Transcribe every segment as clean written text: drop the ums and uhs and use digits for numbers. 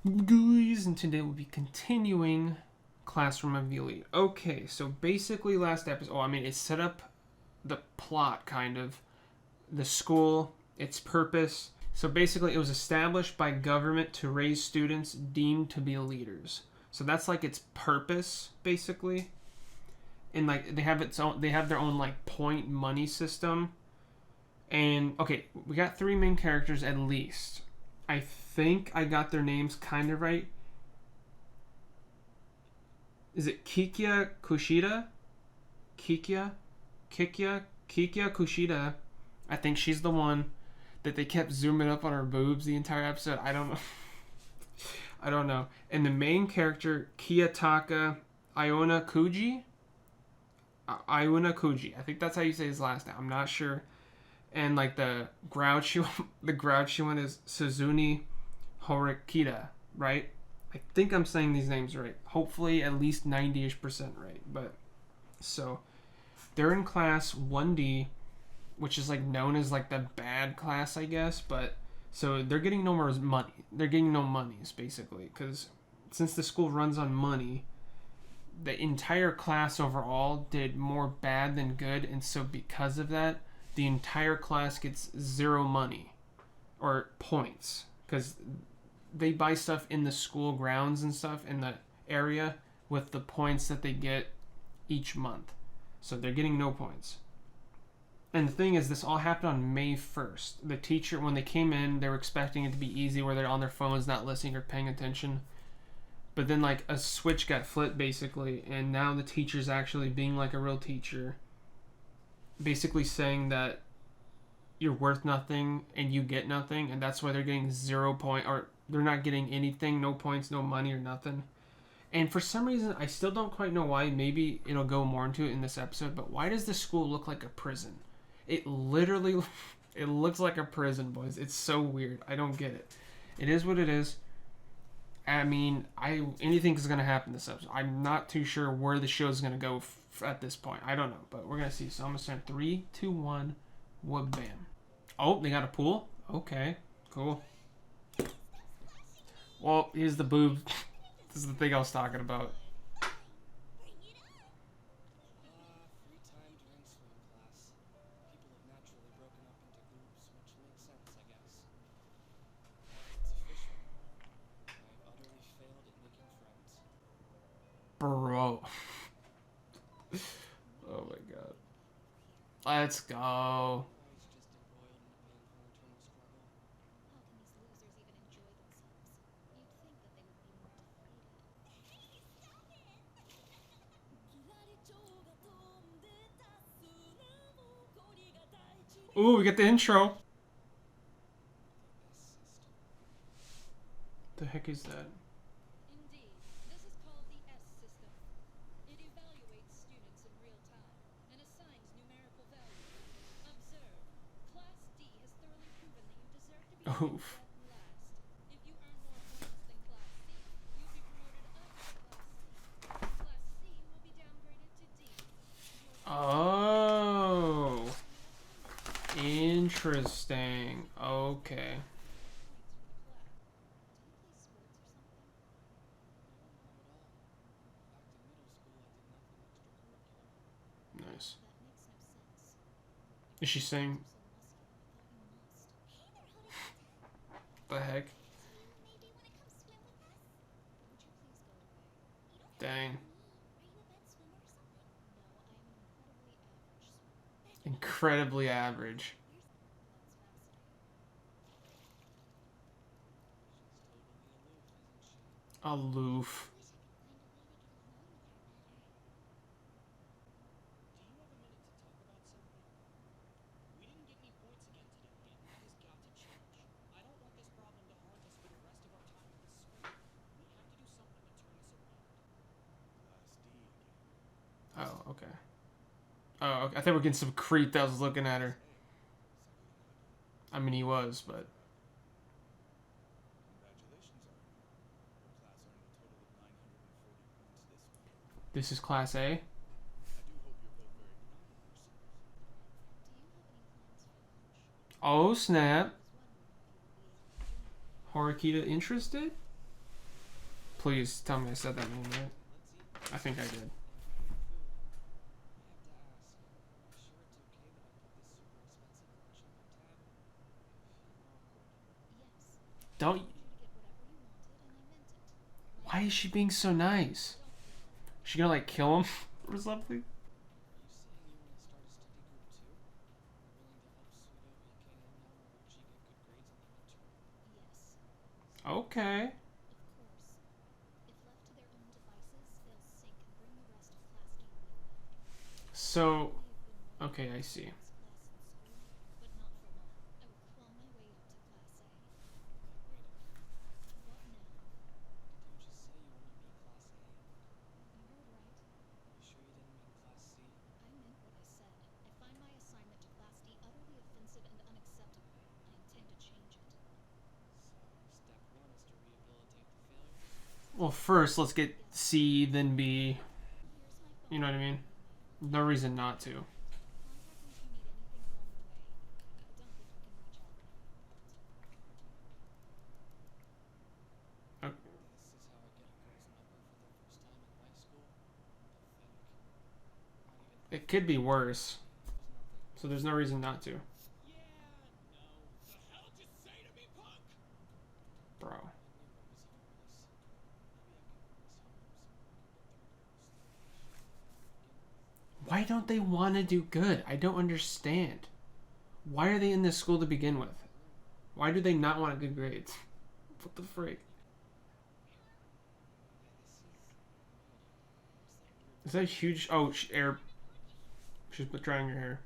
Guys, and today we'll be continuing Classroom of the Elite. Okay, so basically last episode, it set up the plot, kind of, the school, its purpose. So basically it was established by government to raise students deemed to be leaders. So that's like its purpose, basically. And like they have their own like point money system. And okay, we got three main characters at least. I think I got their names kind of right. Is it Kikia Kushida? Kikia Kushida. I think she's the one that they kept zooming up on her boobs the entire episode. I don't know. I don't know. And the main character, Kiyotaka Iona Kuji. Iona Kuji. I think that's how you say his last name. I'm not sure. And like the grouchy one is Suzune Horikita, right? I think I'm saying these names right. Hopefully at least 90-ish% right. But so they're in class 1D, which is like known as like the bad class, I guess. But so they're getting no more money. They're getting no monies basically, because since the school runs on money, the entire class overall did more bad than good, and so because of that, the entire class gets zero money or points, because they buy stuff in the school grounds and stuff in the area with the points that they get each month. So they're getting no points. And the thing is, this all happened on May 1st. The teacher, when they came in, they were expecting it to be easy where they're on their phones, not listening or paying attention. But then like a switch got flipped basically, and now the teacher's actually being like a real teacher, basically saying that you're worth nothing and you get nothing, and that's why they're getting 0 point, or they're not getting anything, no points, no money or nothing. And for some reason, I still don't quite know why. Maybe it'll go more into it in this episode, but why does the school look like a prison? It literally, it looks like a prison, boys. It's so weird. I don't get it. It is what it is. I mean, anything is going to happen this episode. I'm not too sure where the show is going to go at this point. I don't know, but we're going to see. So I'm going to start 3, 2, 1, whoop, bam. Oh, they got a pool? Okay, cool. Well, here's the boob. This is the thing I was talking about. Bro. Oh my god. Let's go. Ooh, we get the intro. The heck is that? Indeed, this is called the S system. It evaluates students in real time and assigns numerical values. Observe, Class D has thoroughly proven that you deserve to be Oof. dead last. If you earn more points than Class C, you'll be promoted up to Class C. Class C will be downgraded to D. Oh. Interesting. Okay. Nice. Is she saying the heck? Dang. Incredibly average. Aloof. Oh, okay. Oh, okay. I thought we were getting some creep that was looking at her. I mean, he was, but... This is Class A? Oh, snap. Horikita interested? Please tell me I said that name right. I think I did. Don't. Why is she being so nice? She gonna like kill him or something? Okay. So, okay, I see. Well, first let's get C, then B. You know what I mean? No reason not to. It could be worse. So there's no reason not to. Bro. Why don't they want to do good? I don't understand. Why are they in this school to begin with? Why do they not want good grades? What the freak? Is that huge? Oh, air. She's drying her hair.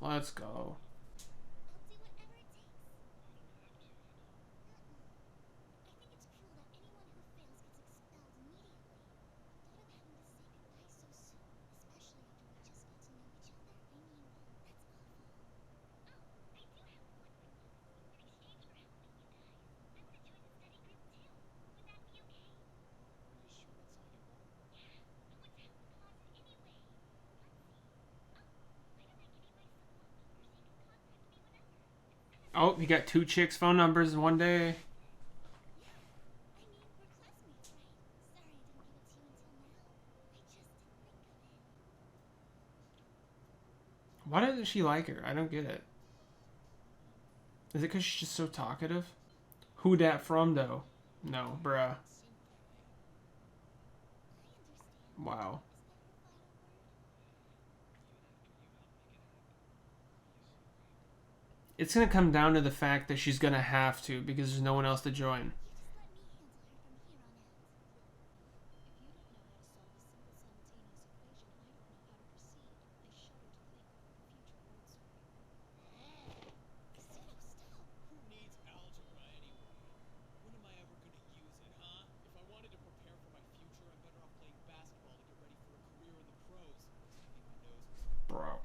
Let's go. Oh, you got two chicks' phone numbers in one day. Why doesn't she like her? I don't get it. Is it because she's just so talkative? Who dat from, though? No, bruh. Wow. It's gonna come down to the fact that she's gonna have to because there's no one else to join. Bro.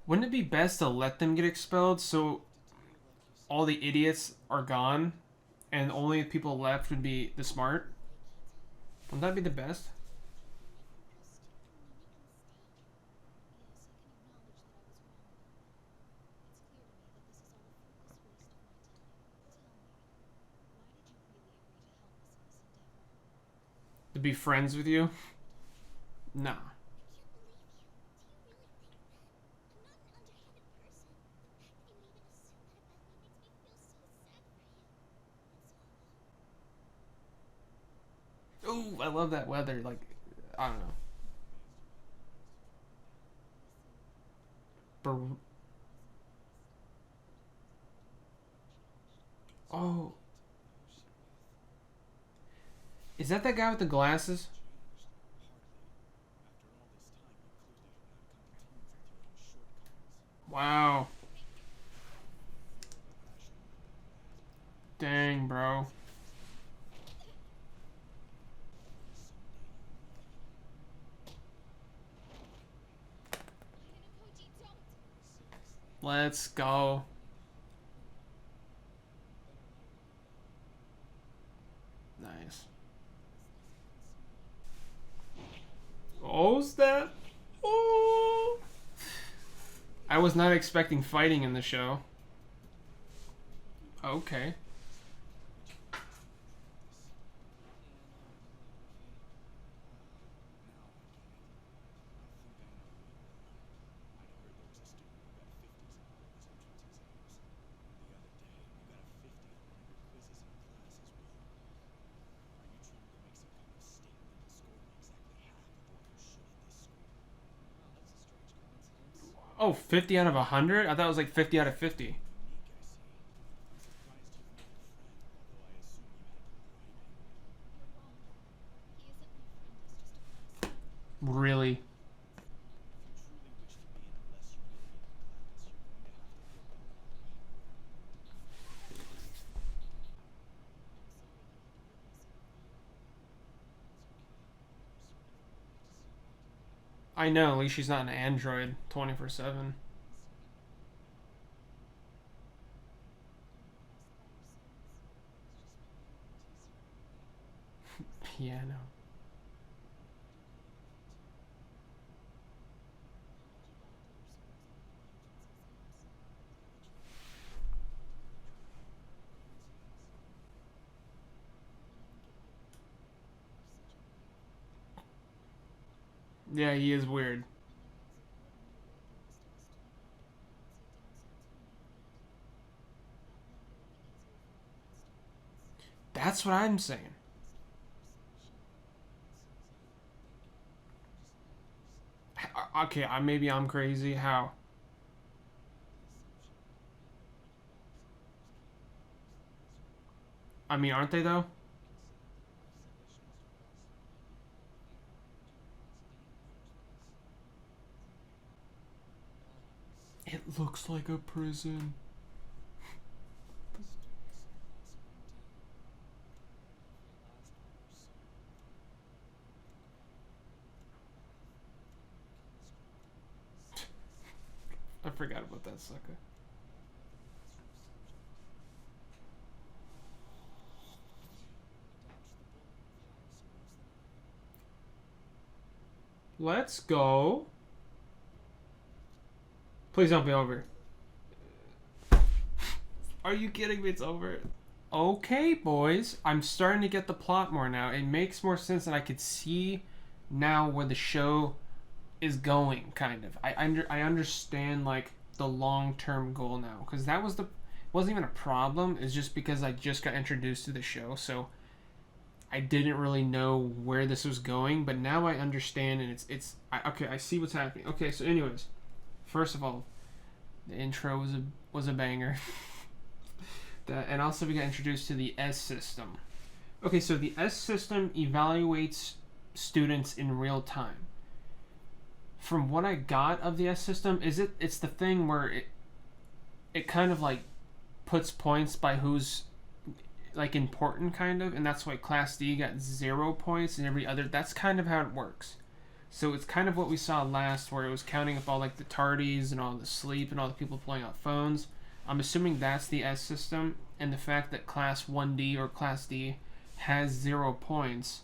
Wouldn't it be best to let them get expelled so all the idiots are gone and only people left would be the smart? Wouldn't that be the best? To be friends with you? Nah. Ooh, I love that weather. Like, I don't know. Oh. Is that guy with the glasses? Wow. Dang, bro. Let's go. Nice. Oh, snap. Oh. I was not expecting fighting in the show. Okay. Oh, 50 out of 100? I thought it was like 50 out of 50. You're wrong. He isn't my friend, he's just a class. Really? I know, at least she's not an android 24/7. Piano. Yeah, he is weird. That's what I'm saying. Okay, maybe I'm crazy. How? I mean, aren't they though? It looks like a prison. I forgot about that sucker. Let's go. Please don't be over. Are you kidding me? It's over. Okay, boys. I'm starting to get the plot more now. It makes more sense, and I could see now where the show is going. Kind of. I understand like the long term goal now, because that was the wasn't even a problem. It's just because I just got introduced to the show, so I didn't really know where this was going. But now I understand, and okay. I see what's happening. Okay, so anyways, first of all, the intro was a banger. And also we got introduced to the S system. Okay, so the S system evaluates students in real time. From what I got of the S system, it's the thing where it kind of like puts points by who's like important kind of, and that's why Class D got 0 points and every other. That's kind of how it works. So it's kind of what we saw last, where it was counting up all like the tardies and all the sleep and all the people pulling out phones. I'm assuming that's the S system, and the fact that Class 1D or Class D has 0 points.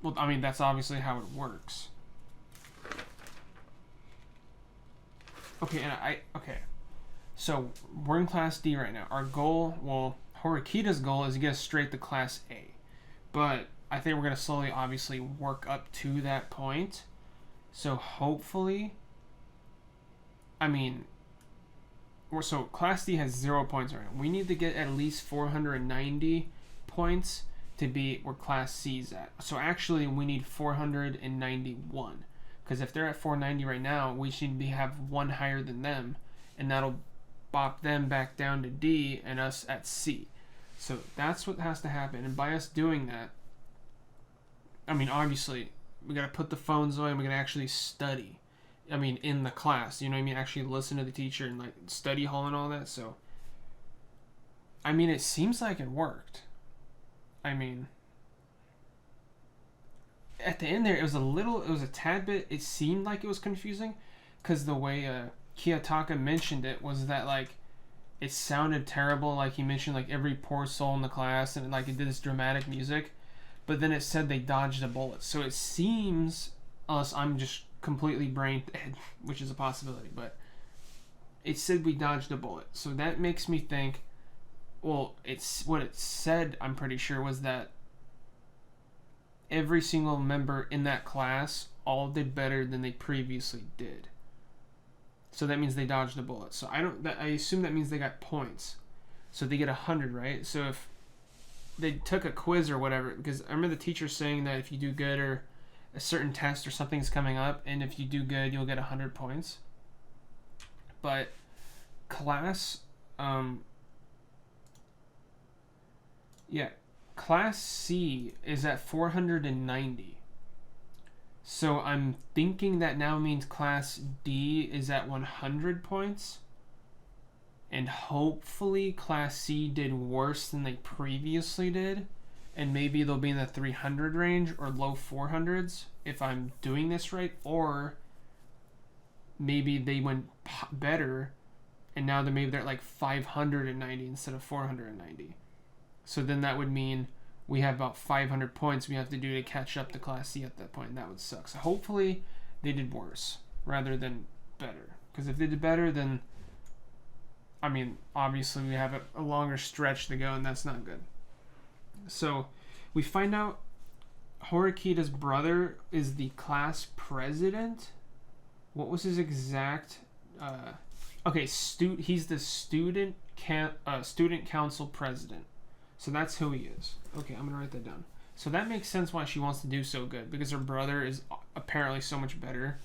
Well, I mean that's obviously how it works. Okay, okay. So we're in Class D right now. Our goal, well, Horikita's goal is to get us straight to Class A, but I think we're gonna slowly, obviously, work up to that point. So hopefully, I mean, so Class D has 0 points right now. We need to get at least 490 points to be where Class C's at. So actually, we need 491, because if they're at 490 right now, we should have one higher than them, and that'll bop them back down to D and us at C. So that's what has to happen, and by us doing that, I mean, obviously, we gotta put the phones away and we gotta actually study. I mean, in the class, you know what I mean? Actually listen to the teacher and like study hall and all that. So, I mean, it seems like it worked. I mean, at the end there, it was a tad bit, it seemed like it was confusing because the way Kiyotaka mentioned it was that like it sounded terrible. Like he mentioned like every poor soul in the class, and like it did this dramatic music, but then it said they dodged a bullet. So it seems, unless I'm just completely brain dead, which is a possibility, but it said we dodged a bullet. So that makes me think, well, it's what it said, I'm pretty sure, was that every single member in that class all did better than they previously did. So that means they dodged a bullet. So I assume that means they got points. So they get 100, right? So if they took a quiz or whatever, because I remember the teacher saying that if you do good or a certain test or something's coming up, and if you do good, you'll get 100 points. But class, class C is at 490. So I'm thinking that now means class D is at 100 points. And hopefully class C did worse than they previously did. And maybe they'll be in the 300 range or low 400s if I'm doing this right. Or maybe they went better and now they're at like 590 instead of 490. So then that would mean we have about 500 points we have to do to catch up to class C at that point, and that would suck. So hopefully they did worse rather than better. Because if they did better, then, I mean, obviously we have a longer stretch to go, and that's not good. So we find out Horikita's brother is the class president. What was his exact... he's the student council president. So that's who he is. Okay, I'm going to write that down. So that makes sense why she wants to do so good, because her brother is apparently so much better.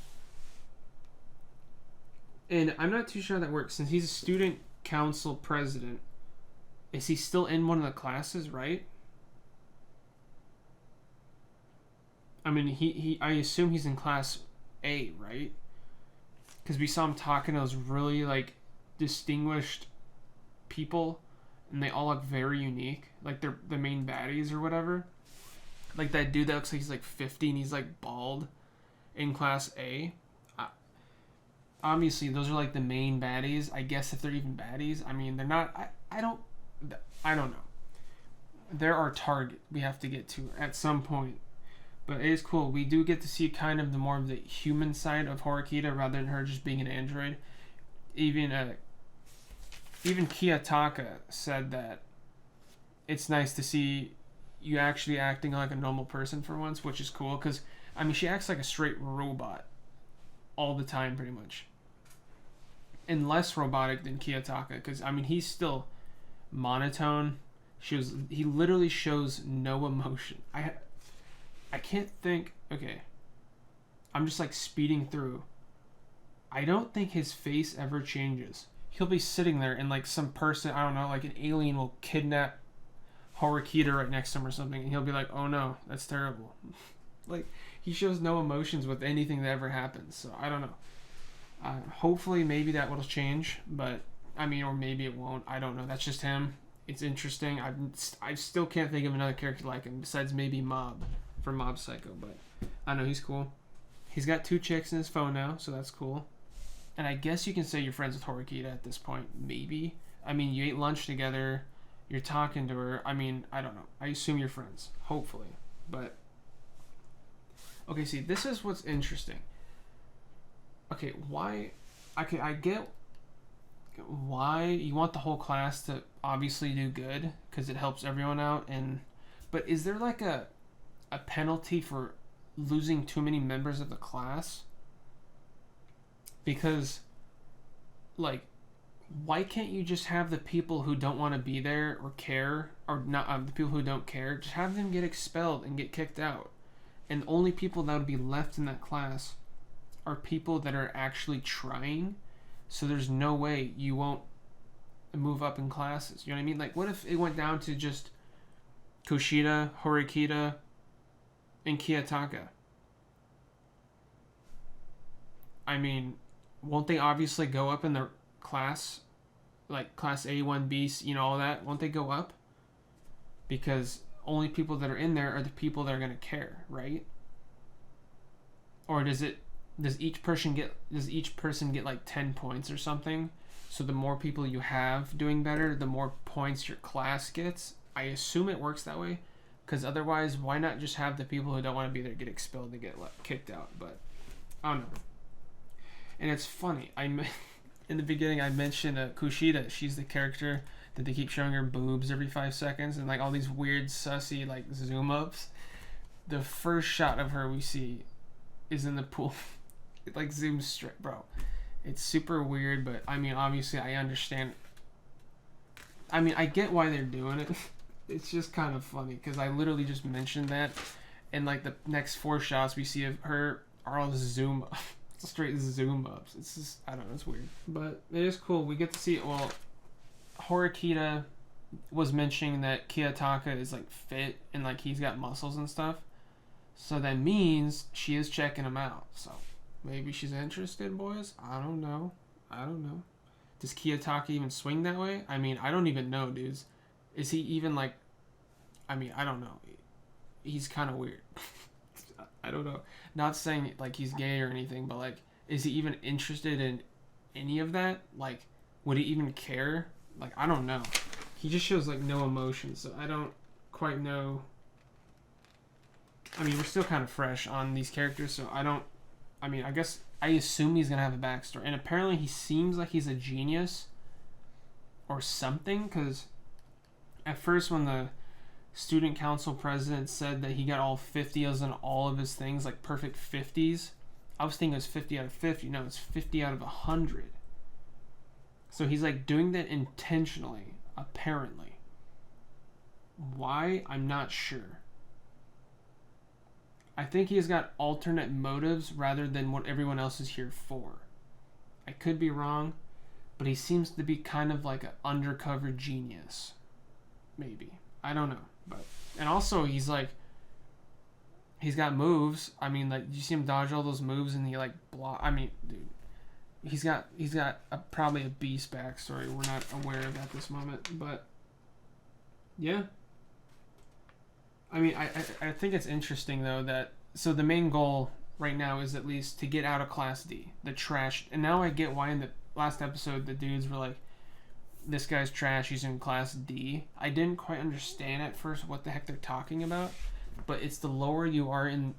And I'm not too sure how that works. Since he's a student council president, is he still in one of the classes, right? I mean, I assume he's in class A, right? Because we saw him talking to those really, like, distinguished people, and they all look very unique. Like, they're the main baddies or whatever. Like, that dude that looks like he's, like, 50 and he's, like, bald in class A. Obviously, those are, like, the main baddies. I guess if they're even baddies. I mean, they're not... I don't know. They're our target we have to get to at some point. But it is cool. We do get to see kind of the more of the human side of Horikita rather than her just being an android. Even Kiyotaka said that it's nice to see you actually acting like a normal person for once, which is cool. Because, I mean, she acts like a straight robot all the time, pretty much. And less robotic than Kiyotaka. Because, I mean, he's still monotone. He literally shows no emotion. I can't think... Okay. I'm just, like, speeding through. I don't think his face ever changes. He'll be sitting there and, like, some person, I don't know, like an alien will kidnap Horikita right next to him or something, and he'll be like, oh no, that's terrible. Like, he shows no emotions with anything that ever happens, so I don't know. Hopefully, maybe that will change, but, I mean, or maybe it won't. I don't know. That's just him. It's interesting. I still can't think of another character like him, besides maybe Mob from Mob Psycho, but I know he's cool. He's got 2 chicks in his phone now, so that's cool. And I guess you can say you're friends with Horikita at this point, maybe. I mean, you ate lunch together, you're talking to her. I mean, I don't know. I assume you're friends, hopefully. But, okay, see, this is what's interesting. Okay, why... Okay, I get why you want the whole class to obviously do good, because it helps everyone out, but is there like a penalty for losing too many members of the class? Because, like, why can't you just have the people who don't want to be there or care, or not the people who don't care, just have them get expelled and get kicked out? And the only people that would be left in that class are people that are actually trying, so there's no way you won't move up in classes. You know what I mean? Like, what if it went down to just Kushida, Horikita, and Kiyotaka? I mean, won't they obviously go up in their class? Like, class A, 1B, you know, all that? Won't they go up? Because only people that are in there are the people that are going to care, right? Or does it does each person get like 10 points or something? So the more people you have doing better, the more points your class gets. I assume it works that way, because otherwise, why not just have the people who don't want to be there get expelled and get kicked out? But I don't know. And it's funny. In the beginning, I mentioned Kushida. She's the character that they keep showing her boobs every 5 seconds, and like all these weird sussy like zoom ups. The first shot of her we see is in the pool. It like zooms straight, bro. It's super weird, but I mean, obviously, I understand. I mean, I get why they're doing it. It's just kind of funny because I literally just mentioned that, and like the next 4 shots we see of her are all zoom up, straight zoom ups. It's just, I don't know, it's weird, but it is cool. We get to see. Well, Horikita was mentioning that Kiyotaka is like fit and like he's got muscles and stuff, so that means she is checking him out. So maybe she's interested, boys. I don't know. Does Kiyotaka even swing that way? I mean, I don't even know, dudes. Is he even like... I mean, I don't know. He's kind of weird. I don't know. Not saying like he's gay or anything, but like, is he even interested in any of that? Like, would he even care? Like, I don't know. He just shows like no emotion, so I don't quite know. I mean, we're still kind of fresh on these characters, so I don't... I mean, I guess... I assume he's gonna have a backstory, and apparently he seems like he's a genius or something, because at first when the student council president said that he got all 50s on all of his things, like perfect 50s, I was thinking it was 50 out of 50. No, it's 50 out of 100. So he's like doing that intentionally, apparently. Why? I'm not sure. I think he's got alternate motives rather than what everyone else is here for. I could be wrong, but he seems to be kind of like an undercover genius. Maybe. I don't know. But and also he's got moves. I mean, like, you see him dodge all those moves and he like block. I mean, dude, he's got probably a beast backstory we're not aware of at this moment. But yeah. I mean, I think it's interesting, though, that... So the main goal right now is at least to get out of Class D. The trash... And now I get why in the last episode the dudes were like, this guy's trash, he's in Class D. I didn't quite understand at first what the heck they're talking about. But it's the lower you are in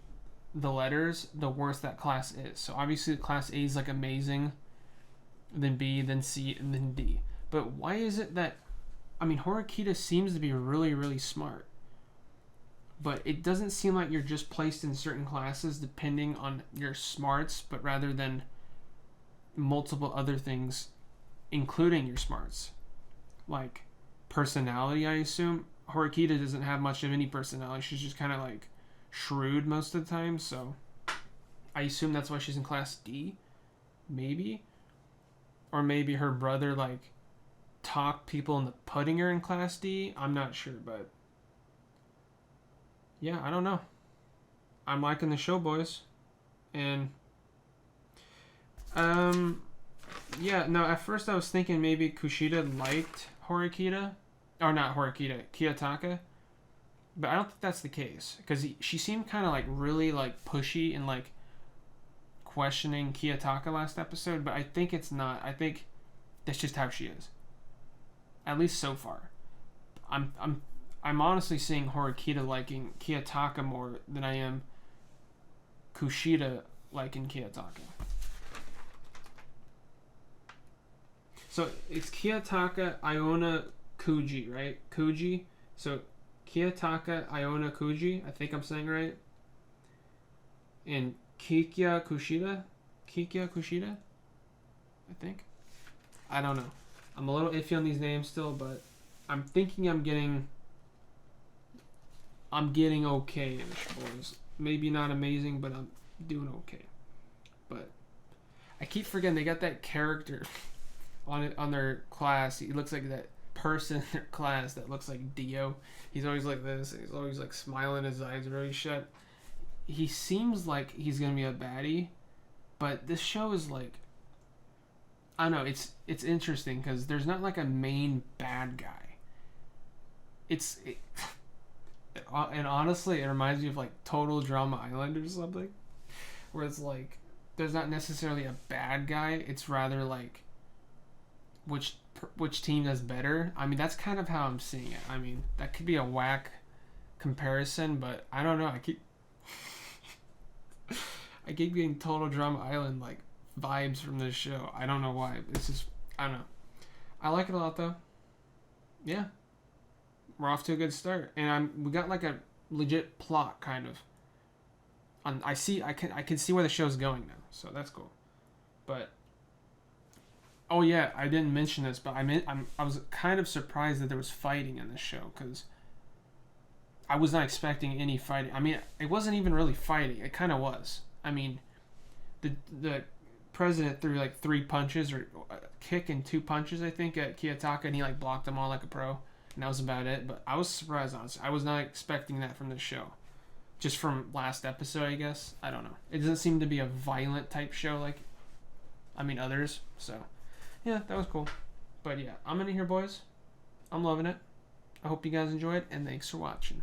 the letters, the worse that class is. So obviously Class A is like amazing, then B, then C, and then D. But why is it that... I mean, Horikita seems to be really, really smart. But it doesn't seem like you're just placed in certain classes depending on your smarts, but rather than multiple other things, including your smarts. Like personality, I assume. Horikita doesn't have much of any personality. She's just kind of like shrewd most of the time, so I assume that's why she's in Class D. Maybe. Or maybe her brother like talked people into putting her in Class D. I'm not sure, but... yeah, I don't know. I'm liking the show, boys. And yeah, no, at first I was thinking maybe Kushida liked Horikita. Or not Horikita, Kiyotaka. But I don't think that's the case. Because she seemed kind of like really like pushy and like questioning Kiyotaka last episode. But I think it's not. I think that's just how she is. At least so far. I'm honestly seeing Horikita liking Kiyotaka more than I am Kushida liking Kiyotaka. So it's Kiyotaka, Iona, Kuji, right? Kuji. So Kiyotaka, Iona, Kuji. I think I'm saying right. And Kikia Kushida. I think. I don't know. I'm a little iffy on these names still, but I'm thinking I'm getting okay-ish, boys. Maybe not amazing, but I'm doing okay. But I keep forgetting they got that character on their class. He looks like that person in their class that looks like Dio. He's always like this. He's always like smiling. His eyes are really shut. He seems like he's gonna be a baddie, but this show is like, I don't know. It's interesting because there's not like a main bad guy. And honestly, it reminds me of like Total Drama Island or something, where it's like there's not necessarily a bad guy. It's rather like which team does better. I mean, that's kind of how I'm seeing it. I mean, that could be a whack comparison, but I don't know. I keep getting Total Drama Island like vibes from this show. I don't know why. It's just, I don't know. I like it a lot though. Yeah, we're off to a good start, and we got like a legit plot kind of. I can see where the show's going now, so that's cool. But oh yeah, I didn't mention this, but I was kind of surprised that there was fighting in this show because I was not expecting any fighting. I mean, it wasn't even really fighting. It kind of was. I mean, the president threw like 3 punches or a kick and 2 punches, I think, at Kiyotaka, and he like blocked them all like a pro, and that was about it. But I was surprised, honestly. I was not expecting that from this show. Just from last episode, I guess. I don't know. It doesn't seem to be a violent type show like, I mean, others. So, yeah, that was cool. But yeah, I'm in here, boys. I'm loving it. I hope you guys enjoyed, and thanks for watching.